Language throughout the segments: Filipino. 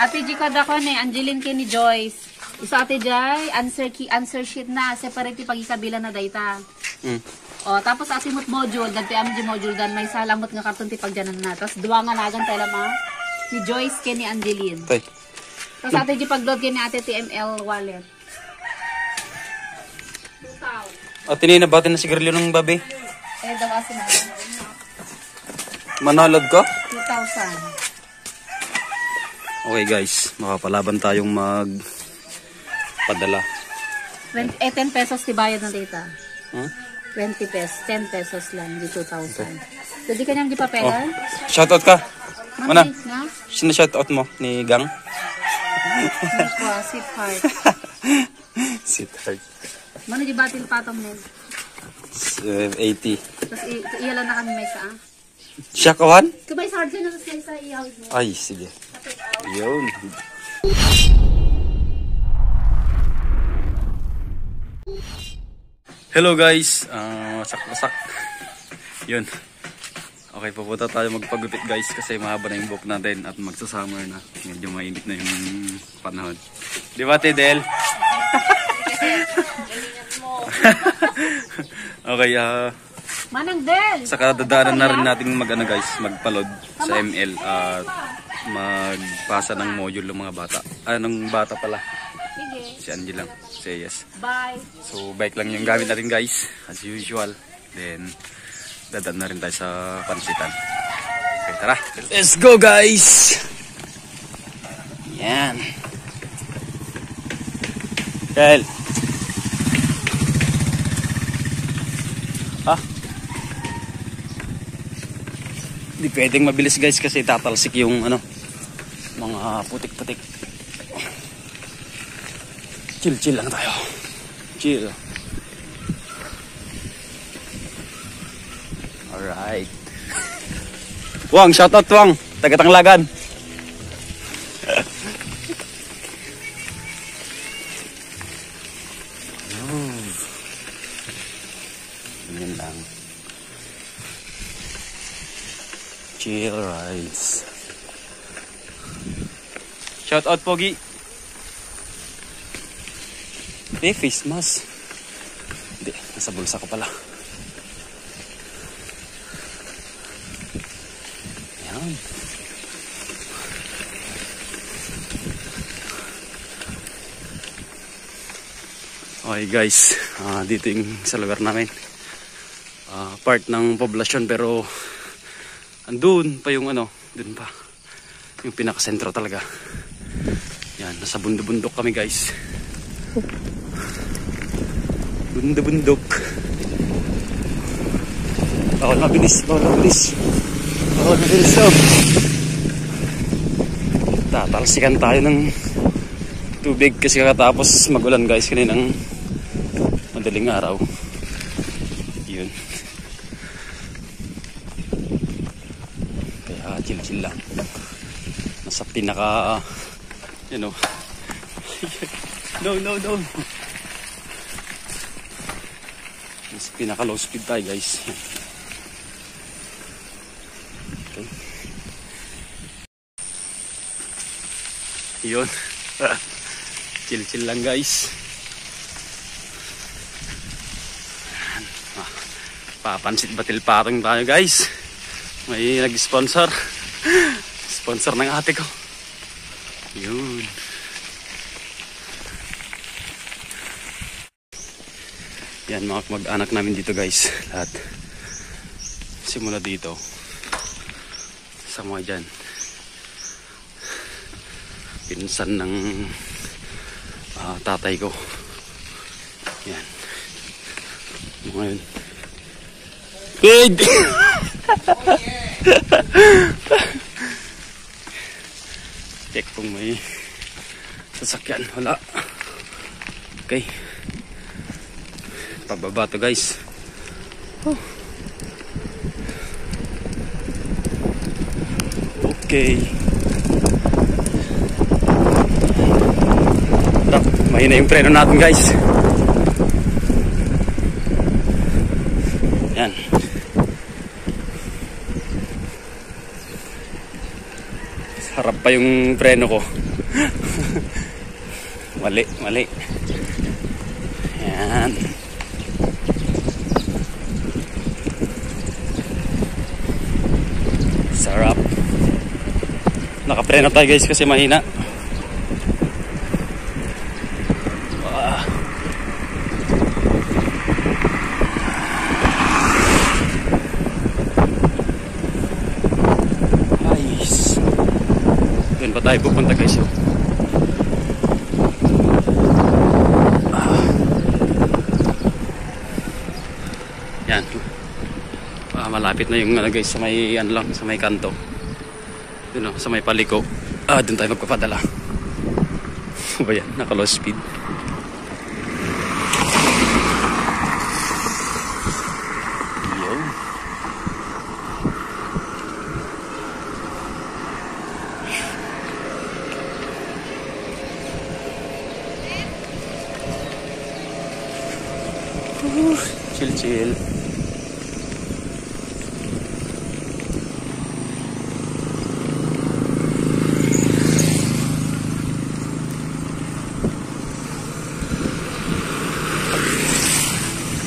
Ate G kada ko ni Angeline kini Joyce. Isa ate Jay, answer sheet na separate pagikabila na data. O tapos asimot module, dati am di module dan may salamot nga karton ti pagdanan na. Tapos duwa nga nagan tayo ma ni Joyce kini Angeline. Tapos ate G pagload kini ate TML wallet. Ate ni nabatin na sigarilyo ng babi. Daw asin na. Manalad ka? 2,000. Okay guys, makapalaban tayong magpadala. 10 pesos ti bayad ng data. 20 pesos, 10 pesos lang, di 2,000. Jadi kanyang di papelan? Shoutout ka? Mana? Na? Sino shoutout mo? Ni Gang? Sweetheart. Sweetheart. Mano di batil patong mo? 80. Tapos iyalan na kami may saa. Siya kawan? Kabay sardian na sa iyawid mo. Ay, sige. Yun. Hello guys. Wasak-wasak. Yun. Okay, pupunta tayo magpagupit guys kasi mahaba na yung buhok natin at magsa-summer na. Medyo mainit na yung panahon. Di ba, Tidel? Okay, Manang Del! saka dadaanan na rin natin magpalod sa ML at magpasa ng module ng mga bata. Ng bata pala. Sige. Si Angie lang. Say yes. Bye. So bike lang yung gamit natin guys. As usual. Then dadaan na rin tayo sa pansitan. Okay, tara. Let's go guys! Yan. Kyle. Di pwedeng mabilis guys kasi tatalsik yung mga putik-putik. Chill lang tayo. Chill. Alright. Wang, shoutout Wang. Taga-Tanglagan. Ganyan lang. Chill rides. Shout out Pogi. Face mask. Hindi, nasa bulsa ko pala. Yan. Okay guys, dito yung sa lugar namin. Part ng poblasyon pero andun pa yung dun pa. Yung pinakasentro talaga. Yan, nasa bundok kami guys. Bundok. Bawal mabilis. Tatalsikan tayo ng tubig kasi kakatapos magulan guys kaninang madaling araw. Yun. Chill lang. Nasa pinaka no. Nasa pinaka low speed tayo guys. Okay. Yun. Chill lang guys. Papansit batil patong tayo guys. May nag-sponsor. Sponsor ng ate ko. Yun. Yan mga mag-anak namin dito guys. Lahat. Simula dito. Sa mga dyan. Pinsan ng tatay ko. Yan. Mga yun. Big! Check kung may sasakyan. Wala. Okay. Pababa to guys. Okay. Mahina yung preno natin guys. Yan. Harap pa yung preno ko. Mali, mali. Yan. Sarap. Nakapreno tayo guys kasi mahina. Ayos. Doon pa tayo pupunta guys. Yan. Malapit na yung guys sa may lang, sa may kanto. Doon sa may paliko. Doon tayo magpapadala. Ba yan? Naka low speed. Yo. Chill chill.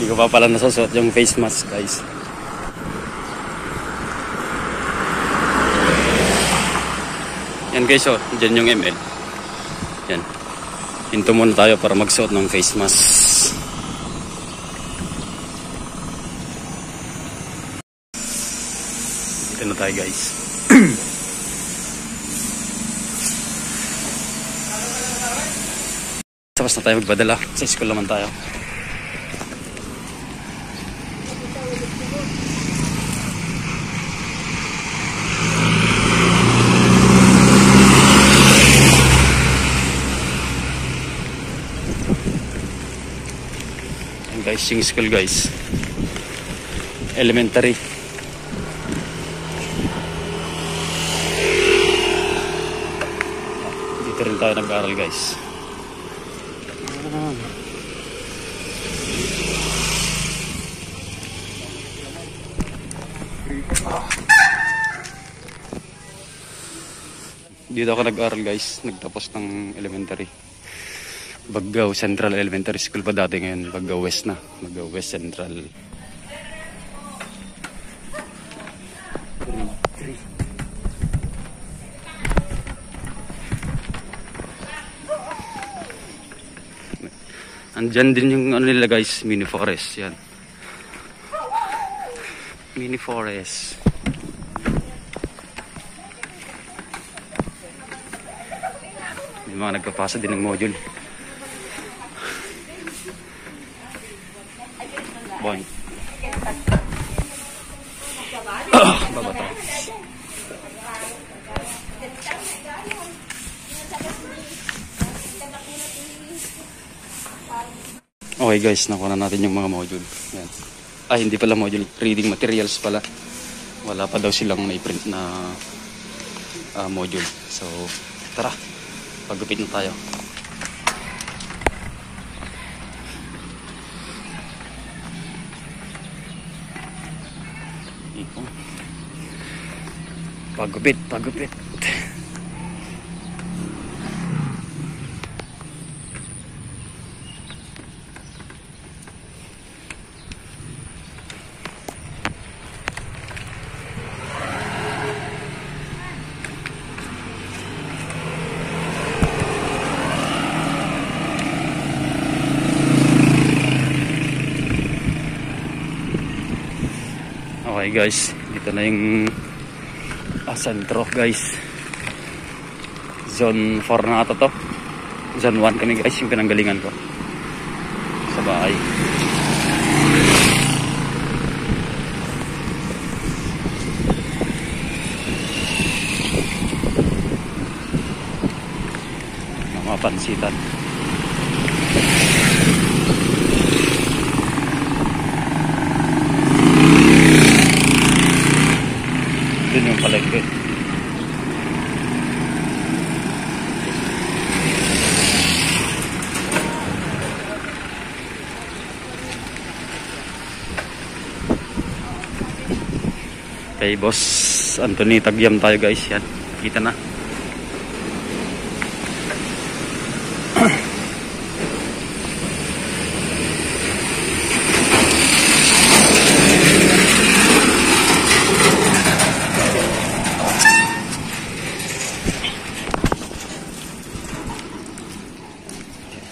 Hindi ko pa pala nasusuot yung face mask guys. Yan guys, oh, dyan yung ML. Yan. Hinto muna tayo para magsuot ng face mask. Dito na tayo guys. Tapos na tayo magpadala. Sa school naman tayo. Guys, yung school guys, elementary. Dito rin tayo nag-aaral guys. Dito ako nag-aaral guys, nagtapos ng elementary. Baggao Central Elementary School pa dati, ngayon Baggao West na. Baggao West Central. Andyan din yung ano nila guys, mini forest. Yan. Mini forest. May mga nagpapasa din ng module. Boy. Baba tayo. Okay guys, nakuha na natin yung mga module. Yan. Hindi pala module, reading materials pala. Wala pa daw silang na-print na module. So, tara. Paggupit na tayo. Pagupit, pagupit. Okay guys, dito na yung sentro guys. Zone 4 na ata to. Zone 1 kami guys, yung pinanggalingan ko sa bahay. Mga pansitan. Yun yung palengke. Kay Boss Anthony Tagyam tayo guys. Yan, kita na.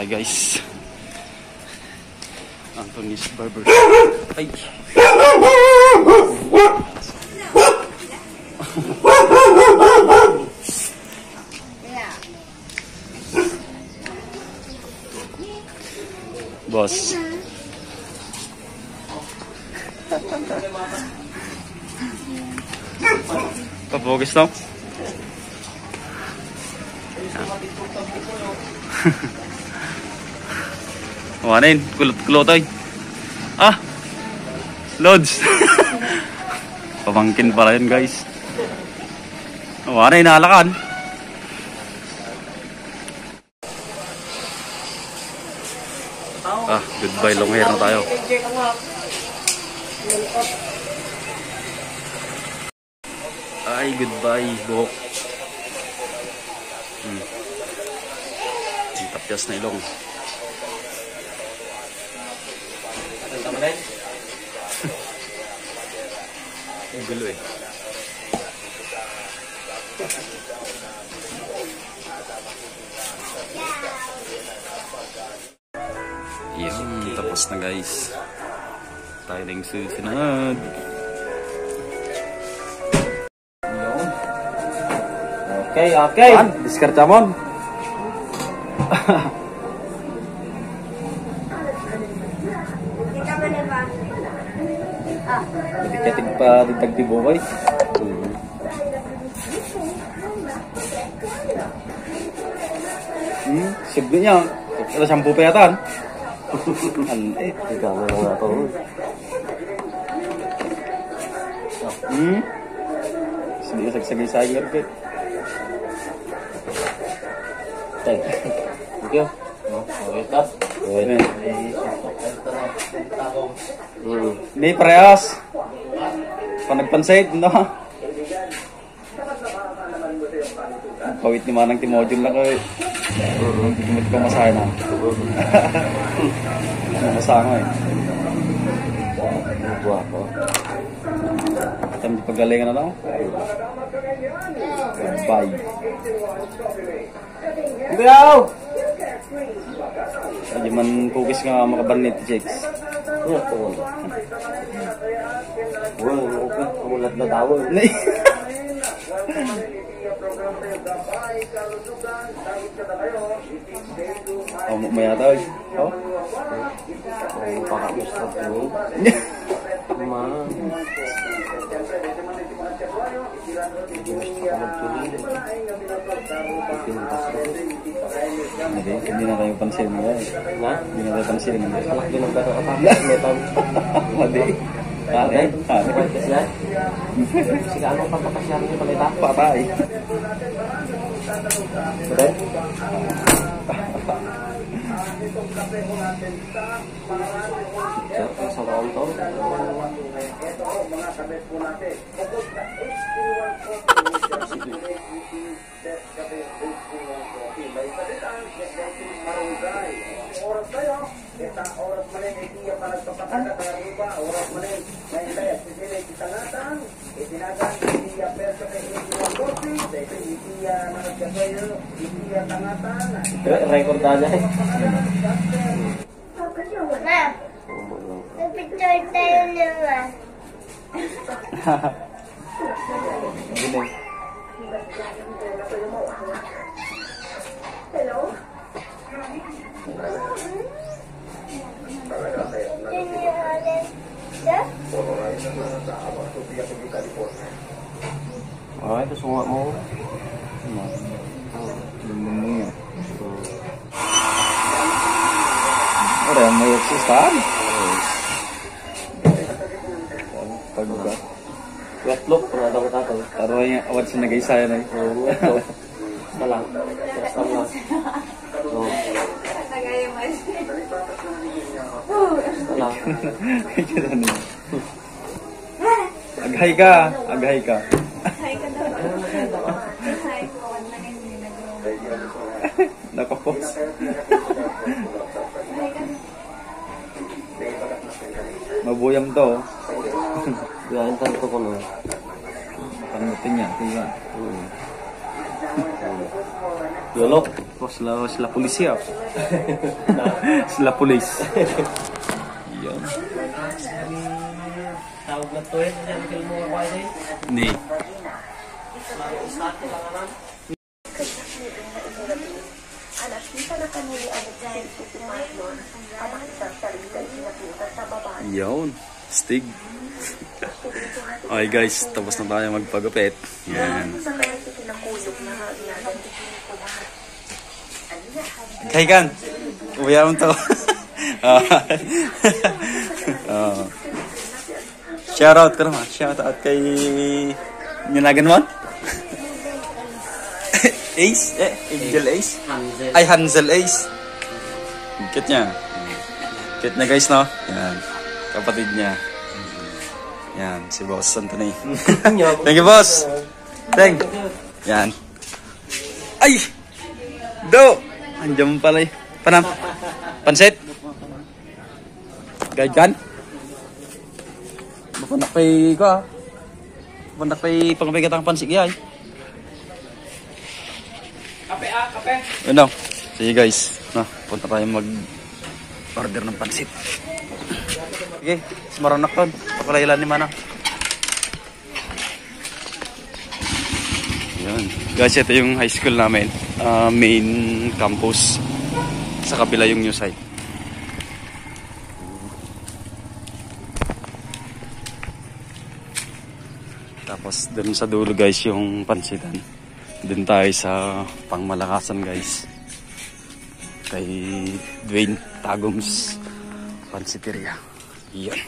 tayo guys. Anthony's Barber. Ay! Boss. Pabogis no? Wanin, kulot-kulotoy. Ah! Lods! Pamangkin pala yun guys. Wanin, nahalakan. Ah, goodbye long hair na tayo. Ay, goodbye buhok. Ang tapyas na ilong. Ang gulo eh. Yun, tapos na guys. Tayo na yung susunod. Okay, okay. Diskarta mo. Dikatig pa ditag tibo koy. Sigdo niya. Wala siyang pupa yata. Ikaw na lang ito. Hindi ka sagsagay sa akin, Arpit. Thank you. Okay, tas. May parehas. Panagpansit, no? Pawit ni Manang Timodyon lang ko eh. Hindi ko masahe na. Masama eh. Guwapo. Kami di pagalingan na lang. Bye. Ikaw! Hindi man kukis nga makabanit chicks. Ano ito? Wala, okay. Kumulat na tawon. Oh, maya tao. Oh? Pakakustap yun. Ma. Hindi na tayo pansin mo yan. Na? Hindi na tayo pansin mo. Alak din ang kata-kata. Metal. Madi. Okay? Okay, kasi yan. Sige, ano papakasyan niyo palita? Patay. Okay? Sa taon to? Record aja eh. Ma, nagpicture tayo naman. Gini. Oh, itu semua mau. Lumumnya. Ada yang mau eksistan. Pagbuka. Wet look pernah tahu tahu. Taruhnya awat sinagay saya na. Oh, wet look. Salah. Salah. Oh. Salah. Aghay ka, aghay ka. Hi ka daw. Hi ko. Nakapos. Mabuyam to. Ya, entar itu kono. Panutin niya, tingnan. Lolo. Oh, sila polisi ah. Sila polis. Yan. Tawag na to eh. Diyan kayo mo ako ay. Ni. Yun. Stig. Okay guys, tapos na tayo magpagupit. Yan. Kay Kan, uwiya mo to. Shoutout ka naman. Shoutout kay Ninagan mo? Ace? Angel Ace? Ay, Hansel Ace. Cute niya. Cute na guys, no? Yan. Kapatid niya. Yan, si Boss Anthony. Thank you, Boss. Thank. Yan. Ay! Do! Andiyan pala eh. Panam. Pansit. Guide kan? Mapanak pa'y ko ah. Mapanak pa'y pangbigat ang pansit yay. Kape ah, kape. Ano? Sige guys. Na, punta tayo mag-order ng pansit. Sige, sumaranak ton. Pakalailan ni Manang. Yan. Guys, ito yung high school namin. Main campus. Sa kabila yung new site. Tapos dun sa dulo guys yung pansitan. Dun tayo sa pangmalakasan guys. Kay Dwayne Tagums Pansiteria. Yan.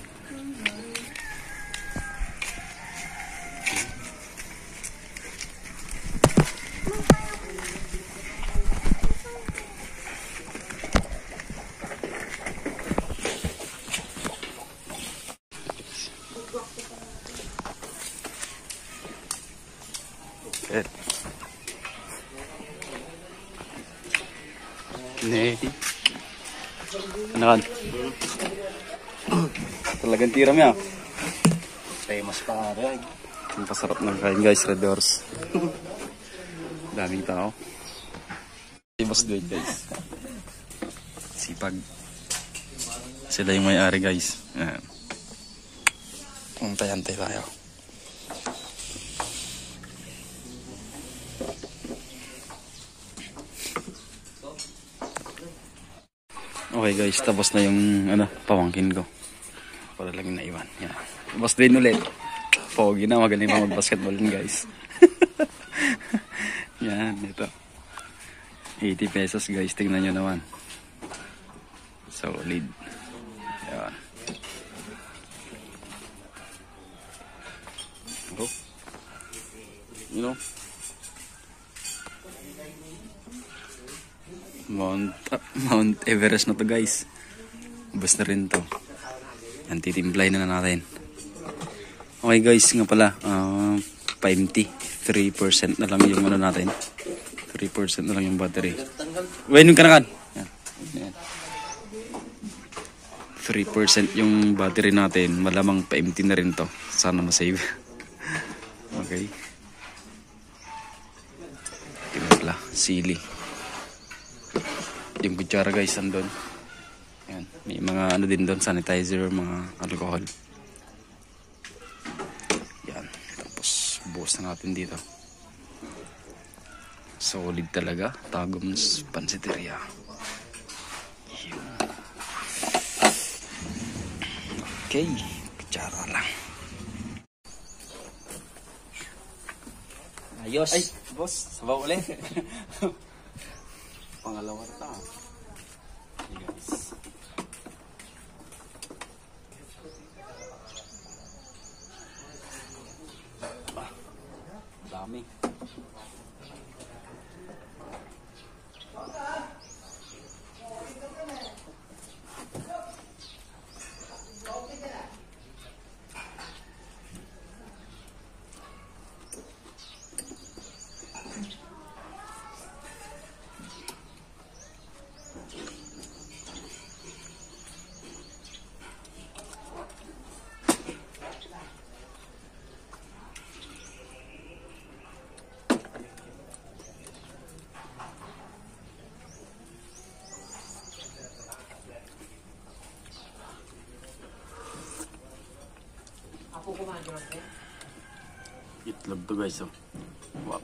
Nee. Ano kan? Talagang tiram yan. Famous pa rin. Ang pasarap ng kain guys, Red Doors. Daming tao. Famous doon guys. Sipag. Sila yung may-ari guys. Ayan. Untay-antay tayo. Okay guys, tapos na yung pamangkin ko. Para lang yung naiwan. Yan. Tapos din ulit. Pogi na, magaling na mag-basketball din guys. Yan, ito. 80 pesos guys, tingnan nyo naman. Solid. Yan. Oh. You know? Mount Everest na to guys. Ubus na rin to. Yan, titimplay na natin. Okay guys, nga pala 53% na lang yung natin. 3% na lang yung battery. Waitin ka na kan. Yan. 3% yung battery natin. Malamang pa-empty na rin to. Sana masave. Okay. Timpla, sili. Yung kutsara guys, andun. Yan. May mga din doon, sanitizer, mga alcohol. Yan. Tapos, buhos na natin dito. Solid talaga. Tagums Pansiteria. Okay. Kutsara lang. Ayos. Ay, boss. Sabaw ulit. Pangalawa na. Hey guys. Dami. Itlog to guys, oh. Wow.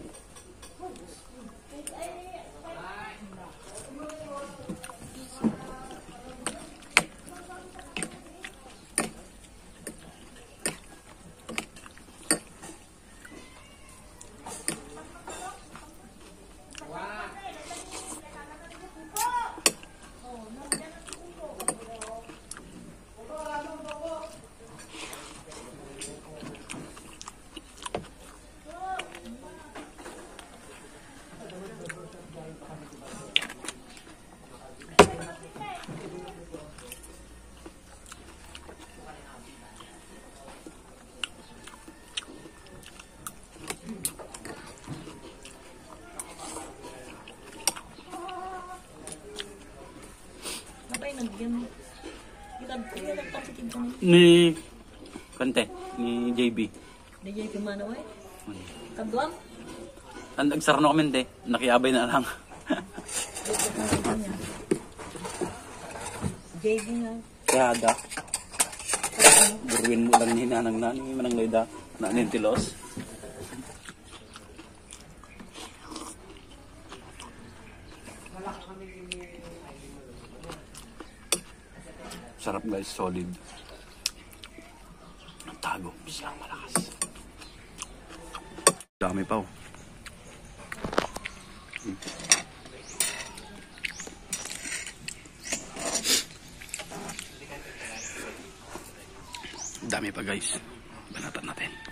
Ni Kante, ni JB. Di JB mana way? Kaduam? Ang nagsarno kami te, nakiabay na lang. JB nga. Kada. Burwin mo lang ni nanang nani, manang layda, na nintilos. Sarap guys, solid. Ang tago, siyang malakas. Dami pa oh. Dami pa guys. Banatan natin.